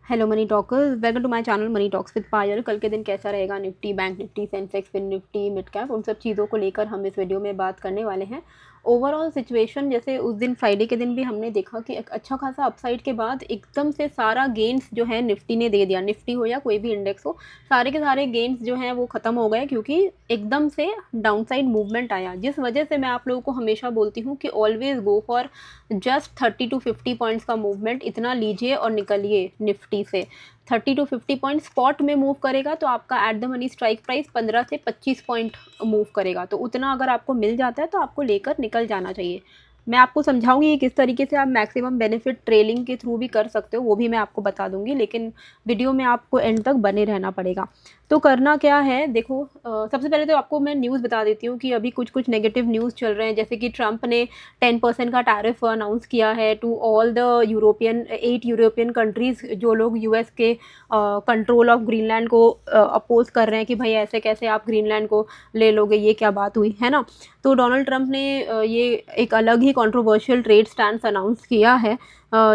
Hello money talkers, welcome to my channel money talks with Payal. कल के दिन कैसा रहेगा Nifty, bank Nifty, Sensex, fin Nifty, mid cap, उन सब चीज़ों को लेकर हम इस वीडियो में बात करने वाले हैं। ओवरऑल सिचुएशन, जैसे उस दिन फ्राइडे के दिन भी हमने देखा कि एक अच्छा खासा अपसाइड के बाद एकदम से सारा गेंस जो है निफ्टी ने दे दिया। निफ्टी हो या कोई भी इंडेक्स हो, सारे के सारे गेंस जो हैं वो ख़त्म हो गए क्योंकि एकदम से डाउनसाइड मूवमेंट आया। जिस वजह से मैं आप लोगों को हमेशा बोलती हूँ कि always go for just 30 to 50 points का मूवमेंट, इतना लीजिए और निकलिए निफ्टी से। 30 to 50 पॉइंट स्पॉट में मूव करेगा तो आपका at the money strike price 15 से 25 पॉइंट मूव करेगा। तो उतना अगर आपको मिल जाता है तो आपको लेकर निकल जाना चाहिए। मैं आपको समझाऊंगी कि किस तरीके से आप मैक्सिमम बेनिफिट ट्रेलिंग के थ्रू भी कर सकते हो, वो भी मैं आपको बता दूंगी, लेकिन वीडियो में आपको एंड तक बने रहना पड़ेगा। तो करना क्या है, देखो सबसे पहले तो आपको मैं न्यूज़ बता देती हूँ कि अभी कुछ कुछ नेगेटिव न्यूज़ चल रहे हैं। जैसे कि ट्रंप ने 10% का टैरिफ अनाउंस किया है to all the European 8 European countries जो लोग यूएस के कंट्रोल ऑफ ग्रीनलैंड को अपोज कर रहे हैं कि भाई ऐसे कैसे आप ग्रीनलैंड को ले लोगे, ये क्या बात हुई है ना। तो डोनाल्ड ट्रंप ने ये एक अलग ही कंट्रोवर्शियल ट्रेड स्टैंड अनाउंस किया है।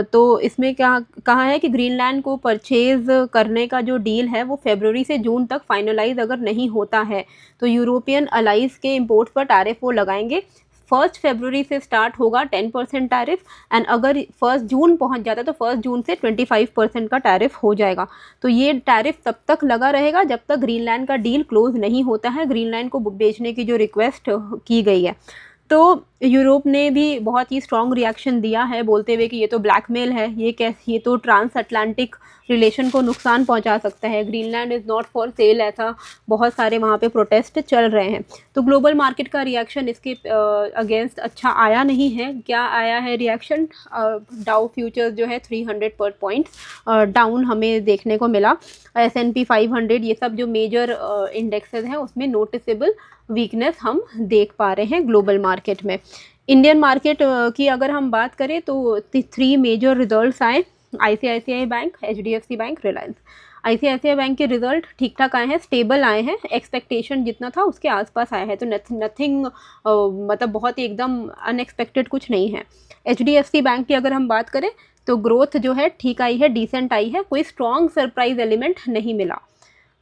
तो इसमें क्या कहा है कि ग्रीनलैंड को परचेज करने का जो डील है वो फरवरी से जून तक फाइनलाइज अगर नहीं होता है तो यूरोपियन अलाइज के इंपोर्ट्स पर टैरिफ वो लगाएंगे। 1 फरवरी से स्टार्ट होगा 10% टैरिफ, एंड अगर 1 जून पहुंच जाता है तो 1 जून से 25% का टैरिफ हो जाएगा। तो ये टैरिफ तब तक लगा रहेगा जब तक ग्रीनलैंड का डील क्लोज नहीं होता है, ग्रीनलैंड को बेचने की जो रिक्वेस्ट की गई है। तो यूरोप ने भी बहुत ही स्ट्रॉन्ग रिएक्शन दिया है, बोलते हुए कि ये तो ब्लैकमेल है, ये तो ट्रांस अटलांटिक रिलेशन को नुकसान पहुंचा सकता है, Greenland is not for sale, ऐसा बहुत सारे वहाँ पे प्रोटेस्ट चल रहे हैं। तो ग्लोबल मार्केट का रिएक्शन इसके अगेंस्ट अच्छा आया नहीं है। क्या आया है रिएक्शन? डाउ फ्यूचर्स जो है 300 पर पॉइंट्स डाउन हमें देखने को मिला। S&P 500, ये सब जो मेजर इंडेक्सेस हैं उसमें नोटिसेबल वीकनेस हम देख पा रहे हैं ग्लोबल मार्केट में। इंडियन मार्केट की अगर हम बात करें तो 3 मेजर रिजल्ट्स आए। ICICI bank, HDFC bank, Reliance. ICICI bank के रिजल्ट ठीक ठाक आए हैं, स्टेबल आए हैं, एक्सपेक्टेशन जितना था उसके आसपास आया है, तो नथिंग मतलब बहुत ही एकदम अनएक्सपेक्टेड कुछ नहीं है। HDFC बैंक की अगर हम बात करें तो ग्रोथ जो है ठीक आई है, डिसेंट आई है, कोई स्ट्रॉन्ग सरप्राइज एलिमेंट नहीं मिला।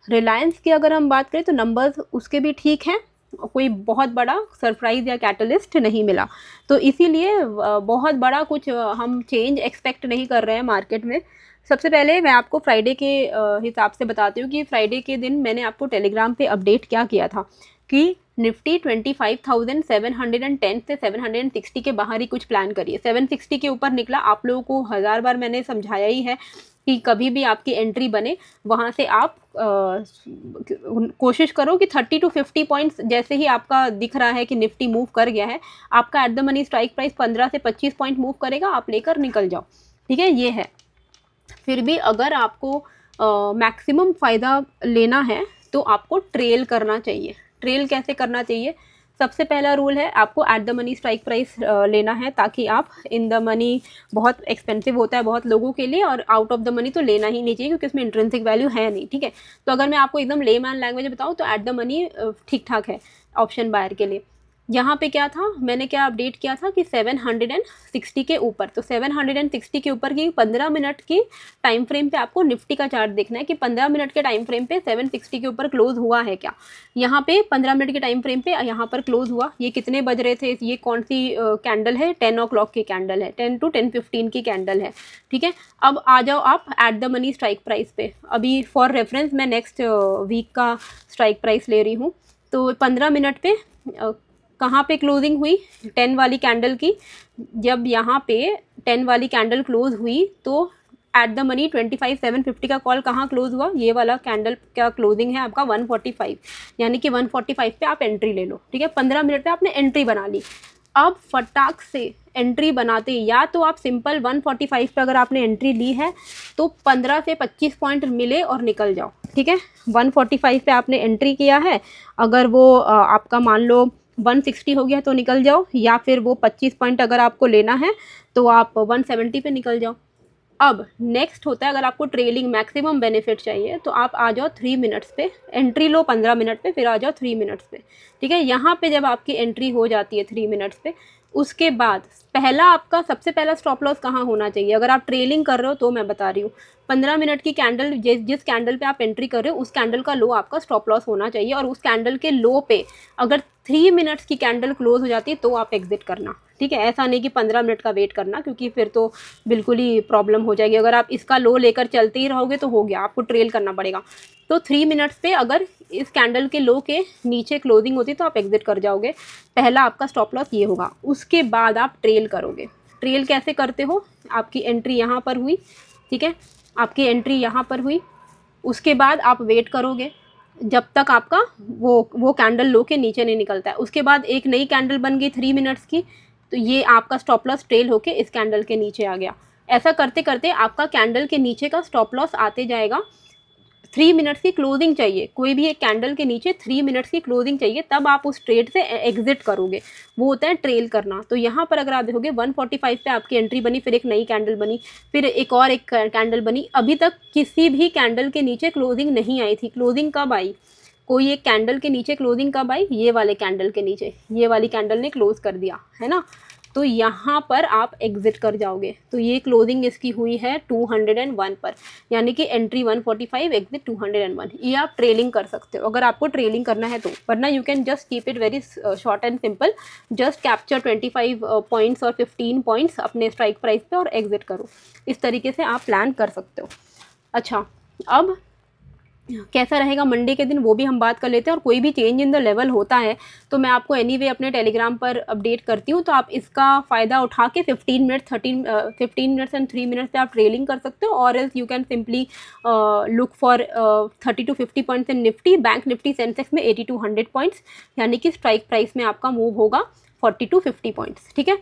रिलायंस की अगर हम बात करें तो नंबर्स उसके भी ठीक हैं, कोई बहुत बड़ा सरप्राइज़ या कैटलिस्ट नहीं मिला। तो इसीलिए बहुत बड़ा कुछ हम चेंज एक्सपेक्ट नहीं कर रहे हैं मार्केट में। सबसे पहले मैं आपको फ्राइडे के हिसाब से बताती हूँ कि फ्राइडे के दिन मैंने आपको टेलीग्राम पे अपडेट क्या किया था कि निफ्टी 25,710 से 760 के बाहर ही कुछ प्लान करिए। 760 के ऊपर निकला, आप लोगों को 1000 बार मैंने समझाया ही है कि कभी भी आपकी एंट्री बने वहाँ से आप कोशिश करो कि 30 to 50 पॉइंट्स जैसे ही आपका दिख रहा है कि निफ्टी मूव कर गया है, आपका at the money strike price 15 से 25 पॉइंट मूव करेगा, आप लेकर निकल जाओ। ठीक है, ये है। फिर भी अगर आपको मैक्सिमम फ़ायदा लेना है तो आपको ट्रेल करना चाहिए। ट्रेल कैसे करना चाहिए? सबसे पहला रूल है, आपको at the money strike price लेना है ताकि आप इन द मनी, बहुत एक्सपेंसिव होता है बहुत लोगों के लिए, और आउट ऑफ द मनी तो लेना ही नहीं चाहिए क्योंकि उसमें इंट्रिंसिक वैल्यू है नहीं। ठीक है, तो अगर मैं आपको एकदम लेमैन लैंग्वेज बताऊँ तो एट द मनी ठीक ठाक है ऑप्शन बायर के लिए। यहाँ पे क्या था, मैंने क्या अपडेट किया था कि 760 के ऊपर, तो 760 के ऊपर की 15 मिनट की टाइम फ्रेम पे आपको निफ्टी का चार्ट देखना है कि 15 मिनट के टाइम फ्रेम पे 760 के ऊपर क्लोज हुआ है क्या। यहाँ पे 15 मिनट के टाइम फ्रेम पे यहाँ पर क्लोज हुआ। ये कितने बज रहे थे, ये कौन सी कैंडल है? 10 o'clock की कैंडल है, 10 to 10:15 की कैंडल है। ठीक है, अब आ जाओ आप at the money strike price पे। अभी फॉर रेफरेंस मैं नेक्स्ट वीक का स्ट्राइक प्राइस ले रही हूँ। तो 15 मिनट पे कहाँ पे क्लोजिंग हुई? 10 वाली कैंडल की। जब यहाँ पे 10 वाली कैंडल क्लोज हुई तो एट द मनी 25,750 का कॉल कहाँ क्लोज हुआ? ये वाला कैंडल का क्लोजिंग है आपका 145, यानी कि 145 पे आप एंट्री ले लो। ठीक है, 15 मिनट पे आपने एंट्री बना ली। अब फटाक से एंट्री बनाते, या तो आप सिंपल 145 पे अगर आपने एंट्री ली है तो 15 से 25 पॉइंट मिले और निकल जाओ। ठीक है, 145 पे आपने एंट्री किया है, अगर वो आपका मान लो 160 हो गया तो निकल जाओ, या फिर वो 25 पॉइंट अगर आपको लेना है तो आप 170 पे निकल जाओ। अब नेक्स्ट होता है, अगर आपको ट्रेलिंग मैक्सिमम बेनिफिट चाहिए तो आप आ जाओ 3 मिनट्स पे, एंट्री लो 15 मिनट पे, फिर आ जाओ 3 मिनट्स पे। ठीक है, यहाँ पे जब आपकी एंट्री हो जाती है 3 मिनट्स पे, उसके बाद पहला आपका सबसे पहला स्टॉप लॉस कहाँ होना चाहिए, अगर आप ट्रेलिंग कर रहे हो तो मैं बता रही हूँ 15 मिनट की कैंडल, जिस कैंडल पे आप एंट्री कर रहे हो उस कैंडल का लो आपका स्टॉप लॉस होना चाहिए, और उस कैंडल के लो पे अगर 3 मिनट्स की कैंडल क्लोज हो जाती है तो आप एग्जिट करना, ठीक है। ऐसा नहीं कि 15 मिनट का वेट करना, क्योंकि फिर तो बिल्कुल ही प्रॉब्लम हो जाएगी। अगर आप इसका लो लेकर चलते ही रहोगे तो हो गया, आपको ट्रेल करना पड़ेगा। तो 3 मिनट्स पे अगर इस कैंडल के लो के नीचे क्लोजिंग होती तो आप एग्जिट कर जाओगे। पहला आपका स्टॉप लॉस ये होगा। उसके बाद आप ट्रेल करोगे। ट्रेल कैसे करते हो, आपकी एंट्री यहाँ पर हुई, ठीक है, आपकी एंट्री यहाँ पर हुई, उसके बाद आप वेट करोगे जब तक आपका वो कैंडल लो के नीचे नहीं निकलता है। उसके बाद एक नई कैंडल बन गई 3 मिनट्स की, तो ये आपका स्टॉप लॉस ट्रेल होके इस कैंडल के नीचे आ गया। ऐसा करते करते आपका कैंडल के नीचे का स्टॉप लॉस आते जाएगा। 3 मिनट्स की क्लोजिंग चाहिए, कोई भी एक कैंडल के नीचे 3 मिनट्स की क्लोजिंग चाहिए, तब आप उस ट्रेड से एग्जिट करोगे। वो होता है ट्रेल करना। तो यहाँ पर अगर आप देखोगे 145 पे आपकी एंट्री बनी, फिर एक नई कैंडल बनी, फिर एक कैंडल बनी, अभी तक किसी भी कैंडल के नीचे क्लोजिंग नहीं आई थी। क्लोजिंग कब आई, कोई एक कैंडल के नीचे क्लोजिंग कब आई, ये वाले कैंडल के नीचे, ये वाली कैंडल ने क्लोज कर दिया है ना, तो यहाँ पर आप एग्जिट कर जाओगे। तो ये क्लोजिंग इसकी हुई है 201 पर, यानी कि एंट्री 145, एग्जिट 201। ये आप ट्रेलिंग कर सकते हो अगर आपको ट्रेलिंग करना है तो, वरना you can just keep it very short and simple, just capture 25 points और 15 पॉइंट्स अपने स्ट्राइक प्राइस पे और एग्जिट करो। इस तरीके से आप प्लान कर सकते हो। अच्छा, अब कैसा रहेगा मंडे के दिन वो भी हम बात कर लेते हैं। और कोई भी चेंज इन द लेवल होता है तो मैं आपको एनीवे अपने टेलीग्राम पर अपडेट करती हूँ, तो आप इसका फ़ायदा उठा के 15 मिनट्स एंड 3 मिनट्स पे आप ट्रेलिंग कर सकते हो, और else you can simply look for 30 to 50 points in Nifty, bank Nifty, Sensex में 80 to 100 पॉइंट्स, यानी कि स्ट्राइक प्राइस में आपका मूव होगा 40 to 50 पॉइंट्स, ठीक है।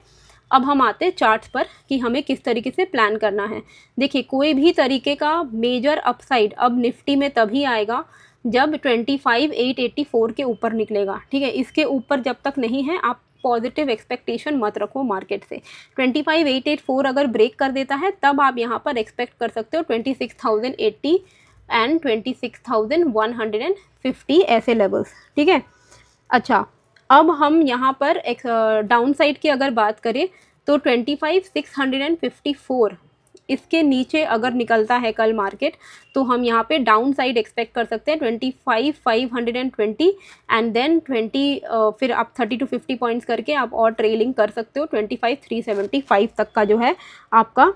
अब हम आते हैं चार्ट्स पर कि हमें किस तरीके से प्लान करना है। देखिए, कोई भी तरीके का मेजर अपसाइड अब निफ्टी में तभी आएगा जब 25,884 के ऊपर निकलेगा, ठीक है। इसके ऊपर जब तक नहीं है आप पॉजिटिव एक्सपेक्टेशन मत रखो मार्केट से। 25,884 अगर ब्रेक कर देता है तब आप यहाँ पर एक्सपेक्ट कर सकते हो 26,080 एंड 26,150 ऐसे लेवल्स, ठीक है। अच्छा, अब हम यहाँ पर एक डाउन साइड की अगर बात करें तो 25,654 इसके नीचे अगर निकलता है कल मार्केट तो हम यहाँ पे डाउन साइड एक्सपेक्ट कर सकते हैं 25,520 एंड देन 20 फिर आप 30 to 50 पॉइंट्स करके आप और ट्रेलिंग कर सकते हो। 25,375 तक का जो है आपका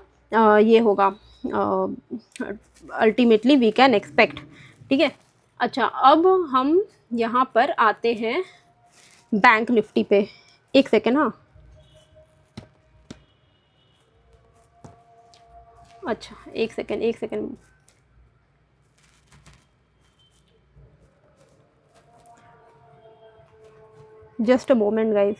ये होगा अल्टीमेटली वी कैन एक्सपेक्ट, ठीक है। अच्छा, अब हम यहाँ पर आते हैं बैंक निफ्टी पे। एक सेकेंड, हाँ, अच्छा एक second, just a moment guys.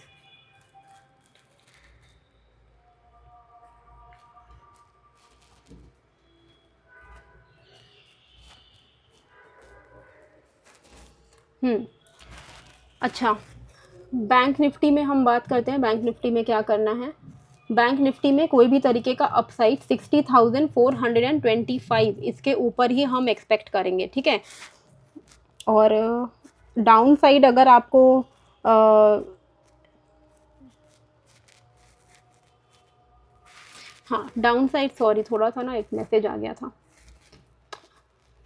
अच्छा, बैंक निफ्टी में हम बात करते हैं। बैंक निफ्टी में क्या करना है, बैंक निफ्टी में कोई भी तरीके का अपसाइड 60,425 इसके ऊपर ही हम एक्सपेक्ट करेंगे, ठीक है। और डाउन साइड अगर आपको हाँ डाउन साइड, सॉरी थोड़ा सा ना एक मैसेज आ गया था।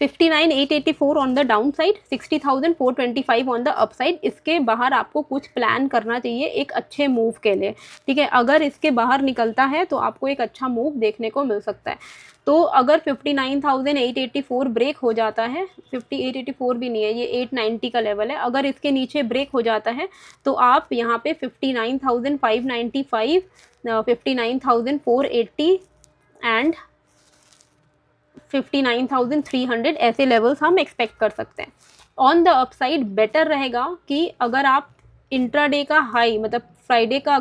59,884 on the down side, 60,425 on the upside. इसके बाहर आपको कुछ प्लान करना चाहिए एक अच्छे मूव के लिए, ठीक है। अगर इसके बाहर निकलता है तो आपको एक अच्छा मूव देखने को मिल सकता है। तो अगर 59,884 ब्रेक हो जाता है, 5884 भी नहीं है, ये 890 का लेवल है, अगर इसके नीचे ब्रेक हो जाता है तो आप यहाँ पे 59,595, 59,480 एंड 59,300 ऐसे लेवल्स हम एक्सपेक्ट कर सकते हैं। ऑन द अपसाइड बेटर रहेगा कि अगर आप इंट्राडे का हाई, मतलब फ्राइडे का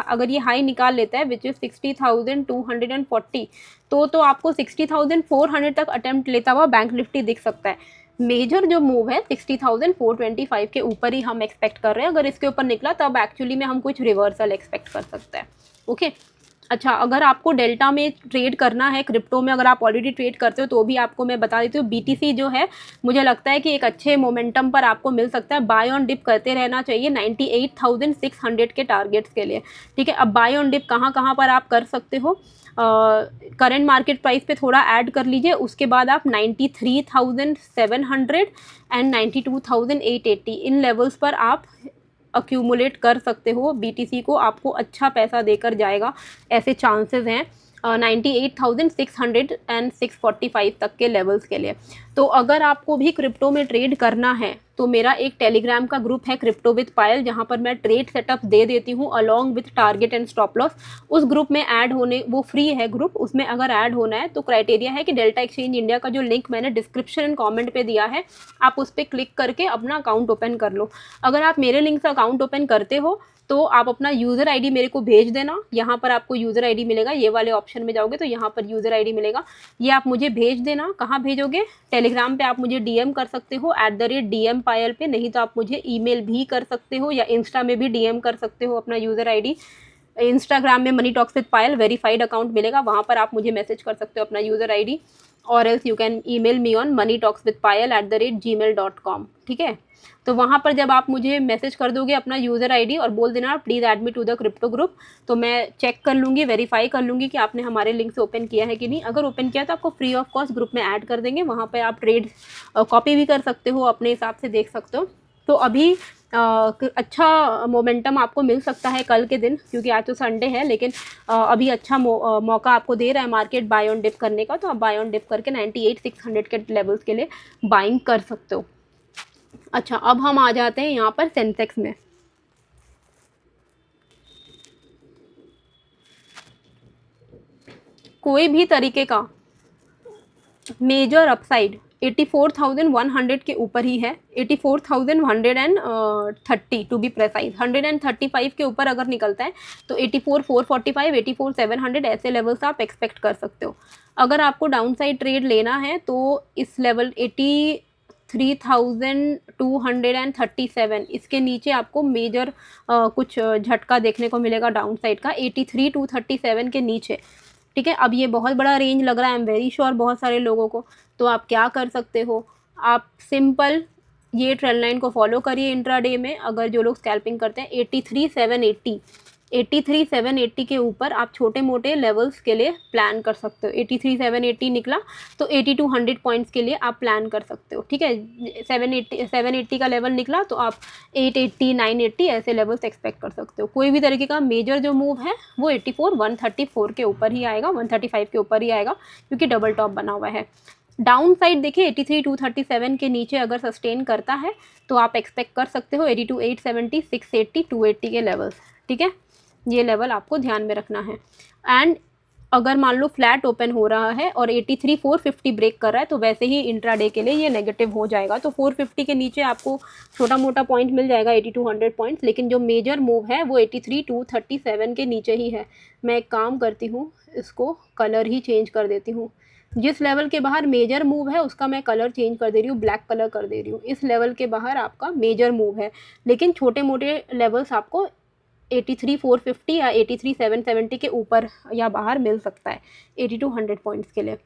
अगर ये हाई निकाल लेता है विच इज़ 60,240, तो आपको 60,400 तक अटेम्प्ट लेता हुआ बैंक निफ्टी दिख सकता है। मेजर जो मूव है 60,425 के ऊपर ही हम एक्सपेक्ट कर रहे हैं। अगर इसके ऊपर निकला तब एक्चुअली में हम कुछ रिवर्सल एक्सपेक्ट कर सकते हैं, ओके। अच्छा, अगर आपको डेल्टा में ट्रेड करना है क्रिप्टो में, अगर आप ऑलरेडी ट्रेड करते हो तो भी आपको मैं बता देती हूँ, बीटीसी जो है मुझे लगता है कि एक अच्छे मोमेंटम पर आपको मिल सकता है। बाय ऑन डिप करते रहना चाहिए 98,600 के टारगेट्स के लिए, ठीक है। अब बाय ऑन डिप कहाँ कहाँ पर आप कर सकते हो, करंट मार्केट प्राइस पे थोड़ा ऐड कर लीजिए, उसके बाद आप 93,700 एंड 92,880 इन लेवल्स पर आप अक्यूमुलेट कर सकते हो। बीटीसी को आपको अच्छा पैसा देकर जाएगा, ऐसे चांसेस हैं 98,600 एंड 645 तक के लेवल्स के लिए। तो अगर आपको भी क्रिप्टो में ट्रेड करना है तो मेरा एक टेलीग्राम का ग्रुप है क्रिप्टो विद पायल, जहां पर मैं ट्रेड सेटअप दे देती हूं along with target and stop loss. उस ग्रुप में ऐड होने, वो फ्री है ग्रुप, उसमें अगर ऐड होना है तो क्राइटेरिया है कि डेल्टा एक्सचेंज इंडिया का जो लिंक मैंने डिस्क्रिप्शन एंड कॉमेंट पे दिया है, आप उस पर क्लिक करके अपना अकाउंट ओपन कर लो। अगर आप मेरे लिंक से अकाउंट ओपन करते हो तो आप अपना यूज़र आईडी मेरे को भेज देना। यहाँ पर आपको यूज़र आईडी मिलेगा, ये वाले ऑप्शन में जाओगे तो यहाँ पर यूज़र आईडी मिलेगा, ये आप मुझे भेज देना। कहाँ भेजोगे, टेलीग्राम पे आप मुझे डीएम कर सकते हो @DM पायल पे, नहीं तो आप मुझे ईमेल भी कर सकते हो या इंस्टा में भी डीएम कर सकते हो अपना यूज़र आईडी। इंस्टाग्राम में money talks with Payal verified account मिलेगा, वहाँ पर आप मुझे मैसेज कर सकते हो अपना यूज़र आईडी, और else you can email me on moneytalkswithpayal@gmail.com, ठीक है। तो वहाँ पर जब आप मुझे मैसेज कर दोगे अपना यूज़र आईडी और बोल देना please add me to the crypto group, तो मैं चेक कर लूँगी, वेरीफाई कर लूँगी कि आपने हमारे लिंक से ओपन किया है कि नहीं। अगर ओपन किया तो आपको फ्री ऑफ कॉस्ट ग्रुप में ऐड कर देंगे, वहाँ पर आप ट्रेड कॉपी भी कर सकते हो, अपने हिसाब से देख सकते हो। तो अभी अच्छा मोमेंटम आपको मिल सकता है कल के दिन, क्योंकि आज तो संडे है, लेकिन अभी अच्छा मौका आपको दे रहा है मार्केट बाय ऑन डिप करने का। तो आप बाय ऑन डिप करके 98,600 के लेवल्स के लिए बाइंग कर सकते हो। अच्छा, अब हम आ जाते हैं यहाँ पर सेंसेक्स में। कोई भी तरीके का मेजर अपसाइड 84,100 के ऊपर ही है, 84,130 टू बी प्रेसाइज। 135 के ऊपर अगर निकलता है तो 84,445, 84,700 ऐसे लेवल्स आप एक्सपेक्ट कर सकते हो। अगर आपको डाउन साइड ट्रेड लेना है तो इस लेवल 83,237 इसके नीचे आपको मेजर कुछ झटका देखने को मिलेगा डाउन साइड का, 83,237 के नीचे, ठीक है। अब ये बहुत बड़ा रेंज लग रहा है, आई एम वेरी श्योर बहुत सारे लोगों को। तो आप क्या कर सकते हो, आप सिंपल ये ट्रेंड लाइन को फॉलो करिए इंट्राडे में। अगर जो लोग स्कैल्पिंग करते हैं 83,780 के ऊपर आप छोटे मोटे लेवल्स के लिए प्लान कर सकते हो। 83,780 निकला तो 8200 पॉइंट्स के लिए आप प्लान कर सकते हो, ठीक है। 780 का लेवल निकला तो आप 880, 980 ऐसे लेवल्स एक्सपेक्ट कर सकते हो। कोई भी तरीके का मेजर जो मूव है वो 134 के ऊपर ही आएगा, 135 के ऊपर ही आएगा, क्योंकि डबल टॉप बना हुआ है। डाउन साइड देखिए 83,237 के नीचे अगर सस्टेन करता है तो आप एक्सपेक्ट कर सकते हो 82,870, 680, 280 के लेवल्स, ठीक है। ये लेवल आपको ध्यान में रखना है। एंड अगर मान लो फ्लैट ओपन हो रहा है और 83,450 ब्रेक कर रहा है तो वैसे ही इंट्राडे के लिए ये नेगेटिव हो जाएगा। तो 450 के नीचे आपको छोटा मोटा पॉइंट मिल जाएगा 8200 पॉइंट्स, लेकिन जो मेजर मूव है वो 83,237 के नीचे ही है। मैं एक काम करती हूँ, इसको कलर ही चेंज कर देती हूँ। जिस लेवल के बाहर मेजर मूव है उसका मैं कलर चेंज कर दे रही हूँ, ब्लैक कलर कर दे रही हूँ। इस लेवल के बाहर आपका मेजर मूव है, लेकिन छोटे मोटे लेवल्स आपको 83,450 या 83,770 के ऊपर या बाहर मिल सकता है 8200 पॉइंट्स के लिए।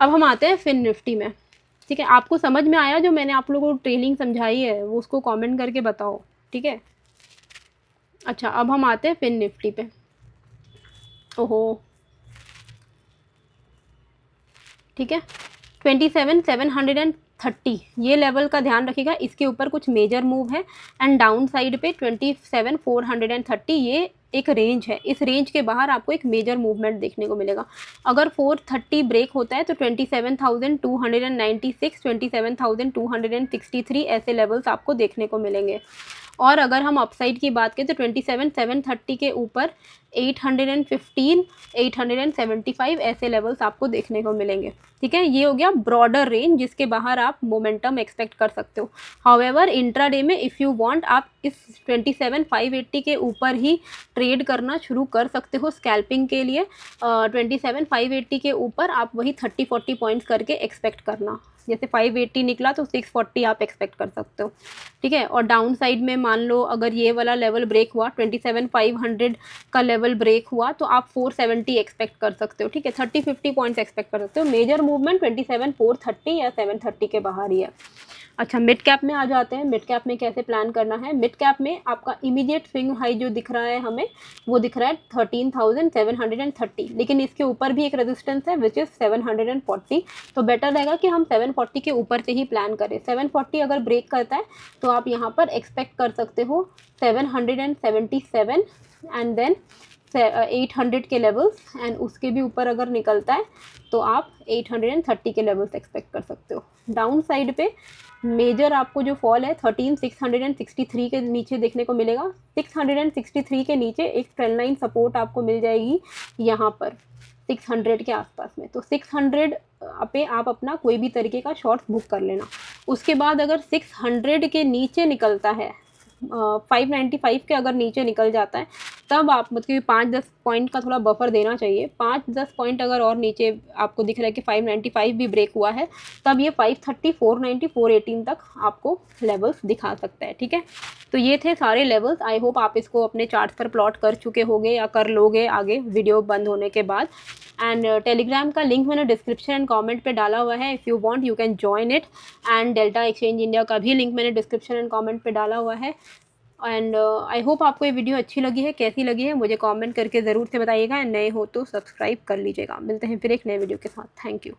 अब हम आते हैं फिन निफ्टी में, ठीक है। आपको समझ में आया जो मैंने आप लोगों को ट्रेनिंग समझाई है, वो उसको कमेंट करके बताओ, ठीक है। अच्छा, अब हम आते हैं फिन निफ्टी पे। ओहो, ठीक है, 27,730 ये लेवल का ध्यान रखिएगा, इसके ऊपर कुछ मेजर मूव है। एंड डाउन साइड पे 27,430 ये एक रेंज है, इस रेंज के बाहर आपको एक मेजर मूवमेंट देखने को मिलेगा। अगर 430 ब्रेक होता है तो 27,296, 27,263 ऐसे लेवल्स आपको देखने को मिलेंगे। और अगर हम अपसाइड की बात करें तो 27,730 के ऊपर 815, 875 ऐसे लेवल्स आपको देखने को मिलेंगे, ठीक है। ये हो गया ब्रॉडर रेंज जिसके बाहर आप मोमेंटम एक्सपेक्ट कर सकते हो। हाउएवर इंट्राडे में इफ़ यू वांट आप इस 27,580 के ऊपर ही ट्रेड करना शुरू कर सकते हो स्कैल्पिंग के लिए। 27,580 के ऊपर आप वही 30-40 पॉइंट्स करके एक्सपेक्ट करना, जैसे 580 निकला तो 640 आप एक्सपेक्ट कर सकते हो, ठीक है। और डाउन साइड में मान लो अगर ये वाला लेवल ब्रेक हुआ 27,500 का लेवल ब्रेक हुआ तो आप 470 एक्सपेक्ट कर सकते हो, ठीक है, 30-50 पॉइंट्स एक्सपेक्ट कर सकते हो। मेजर मूवमेंट 27,430 या 730 के बाहर ही है। अच्छा, मिड कैप में आ जाते हैं। मिड कैप में कैसे प्लान करना है? मिड कैप में आपका इमीडिएट स्विंग हाई जो दिख रहा है हमें, वो दिख रहा है 13,730, लेकिन इसके ऊपर भी एक रेजिस्टेंस है विच इज़ 740। तो बेटर रहेगा कि हम 740 के ऊपर से ही प्लान करें। 740 अगर ब्रेक करता है तो आप यहाँ पर एक्सपेक्ट कर सकते हो 777 एंड देन 800 के लेवल्स, एंड उसके भी ऊपर अगर निकलता है तो आप 830 के लेवल्स एक्सपेक्ट कर सकते हो। डाउन साइड पे मेजर आपको जो फॉल है 13,663 के नीचे देखने को मिलेगा। 663 के नीचे एक ट्रेंड लाइन सपोर्ट आपको मिल जाएगी यहाँ पर 600 के आसपास में। तो 600 पे आप अपना कोई भी तरीके का शॉर्ट बुक कर लेना। उसके बाद अगर 600 के नीचे निकलता है, 595 के अगर नीचे निकल जाता है, तब आप मतलब 5-10 पॉइंट का थोड़ा बफर देना चाहिए। 5-10 पॉइंट अगर और नीचे आपको दिख रहा है कि 595 भी ब्रेक हुआ है, तब ये 530, 490, 418 तक आपको लेवल्स दिखा सकता है, ठीक है। तो ये थे सारे लेवल्स। आई होप आप इसको अपने चार्ट पर प्लॉट कर चुके होंगे या कर लोगे आगे वीडियो बंद होने के बाद। एंड टेलीग्राम का लिंक मैंने डिस्क्रिप्शन एंड कमेंट पे डाला हुआ है, if you want you can join it. And delta exchange India का भी लिंक मैंने डिस्क्रिप्शन एंड कमेंट पे डाला हुआ है। एंड आई होप आपको ये वीडियो अच्छी लगी है। कैसी लगी है मुझे कमेंट करके ज़रूर से बताइएगा। नए हो तो सब्सक्राइब कर लीजिएगा। मिलते हैं फिर एक नए वीडियो के साथ। Thank you.